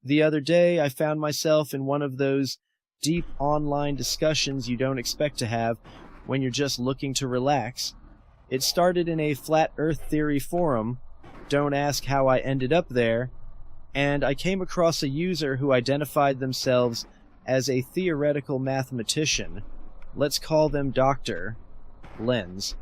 The other day, I found myself in one of those deep online discussions you don't expect to have when you're just looking to relax. It started in a flat earth theory forum. Don't ask how I ended up there. And I came across a user who identified themselves as a theoretical mathematician. Let's call them Dr. Lens.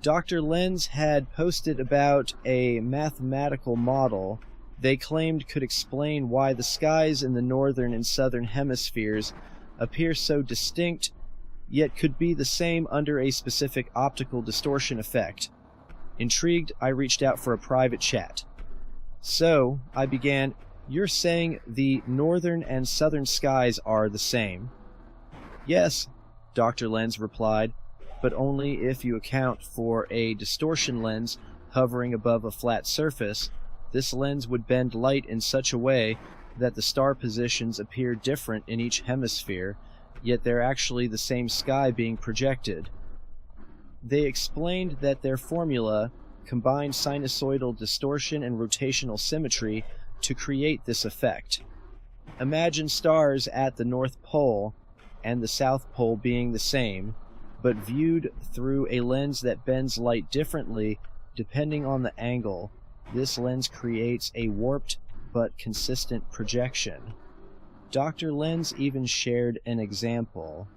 Dr. Lens had posted about a mathematical model they claimed could explain why the skies in the northern and southern hemispheres appear so distinct, yet could be the same under a specific optical distortion effect. Intrigued, I reached out for a private chat. So, I began, "You're saying the northern and southern skies are the same?" "Yes," Dr. Lens replied, "but only if you account for a distortion lens hovering above a flat surface. This lens would bend light in such a way that the star positions appear different in each hemisphere, yet they're actually the same sky being projected." They explained that their formula combined sinusoidal distortion and rotational symmetry to create this effect. Imagine stars at the North Pole and the South Pole being the same, but viewed through a lens that bends light differently depending on the angle. This lens creates a warped but consistent projection. Dr. Lens even shared an example.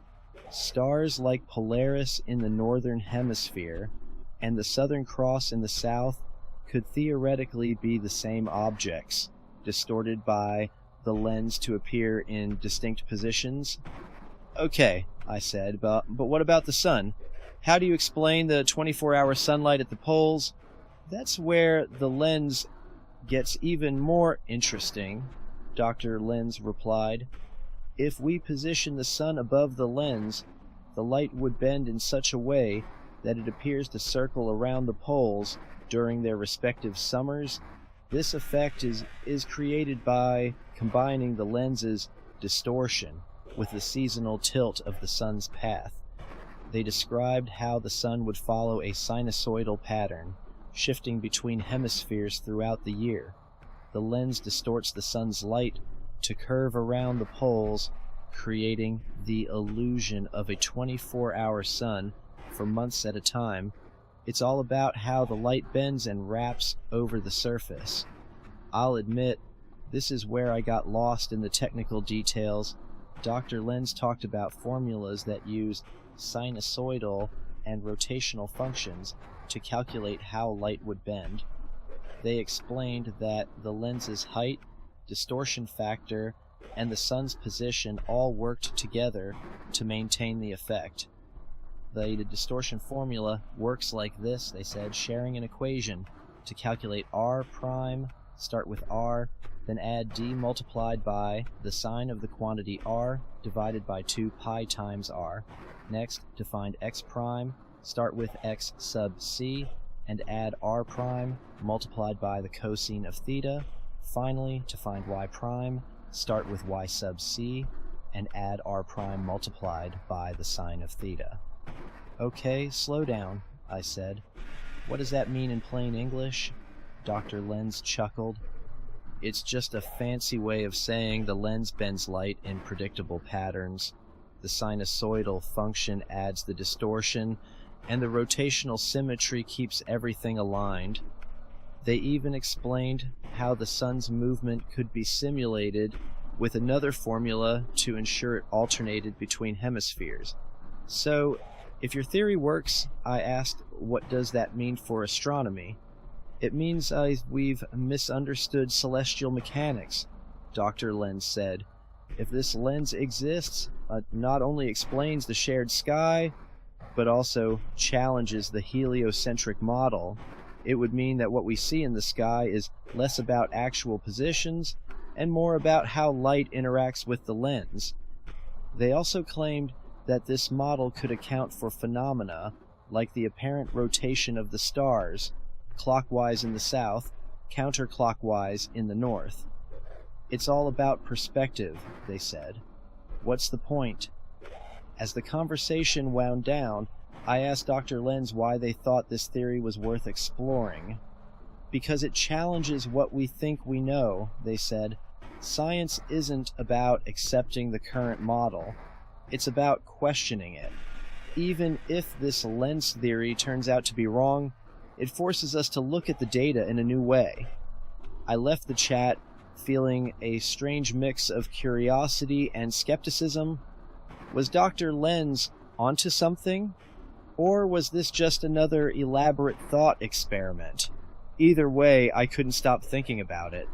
Stars like Polaris in the northern hemisphere and the Southern Cross in the south could theoretically be the same objects, distorted by the lens to appear in distinct positions. "Okay," I said, but what about the sun? How do you explain the 24-hour sunlight at the poles?" "That's where the lens gets even more interesting," Dr. Lens replied. "If we position the sun above the lens, the light would bend in such a way that it appears to circle around the poles during their respective summers. This effect is created by combining the lens's distortion with the seasonal tilt of the sun's path." They described how the sun would follow a sinusoidal pattern, shifting between hemispheres throughout the year. The lens distorts the sun's light to curve around the poles, creating the illusion of a 24-hour sun for months at a time. It's all about how the light bends and wraps over the surface. I'll admit, this is where I got lost in the technical details. Dr. Lens talked about formulas that use sinusoidal and rotational functions to calculate how light would bend. They explained that the lens's height, distortion factor, and the sun's position all worked together to maintain the effect. The distortion formula works like this, they said, sharing an equation to calculate r prime, start with r, then add d multiplied by the sine of the quantity r divided by 2 pi times r. Next, to find x prime, start with x sub c, and add r prime multiplied by the cosine of theta. Finally, to find y prime, start with y sub c, and add r prime multiplied by the sine of theta. "Okay, slow down," I said. "What does that mean in plain English?" Dr. Lens chuckled. "It's just a fancy way of saying the lens bends light in predictable patterns. The sinusoidal function adds the distortion, and the rotational symmetry keeps everything aligned." They even explained how the sun's movement could be simulated with another formula to ensure it alternated between hemispheres. "So, if your theory works," I asked, "what does that mean for astronomy?" "It means we've misunderstood celestial mechanics," Dr. Lens said. "If this lens exists, not only explains the shared sky, but also challenges the heliocentric model, it would mean that what we see in the sky is less about actual positions and more about how light interacts with the lens." They also claimed that this model could account for phenomena like the apparent rotation of the stars, clockwise in the south, counterclockwise in the north. "It's all about perspective," they said. "What's the point?" As the conversation wound down, I asked Dr. Lens why they thought this theory was worth exploring. "Because it challenges what we think we know," they said. Science isn't about accepting the current model. It's about questioning it. Even if this lens theory turns out to be wrong, it forces us to look at the data in a new way. I left the chat feeling a strange mix of curiosity and skepticism. Was Dr. Lens onto something? Or was this just another elaborate thought experiment? Either way, I couldn't stop thinking about it.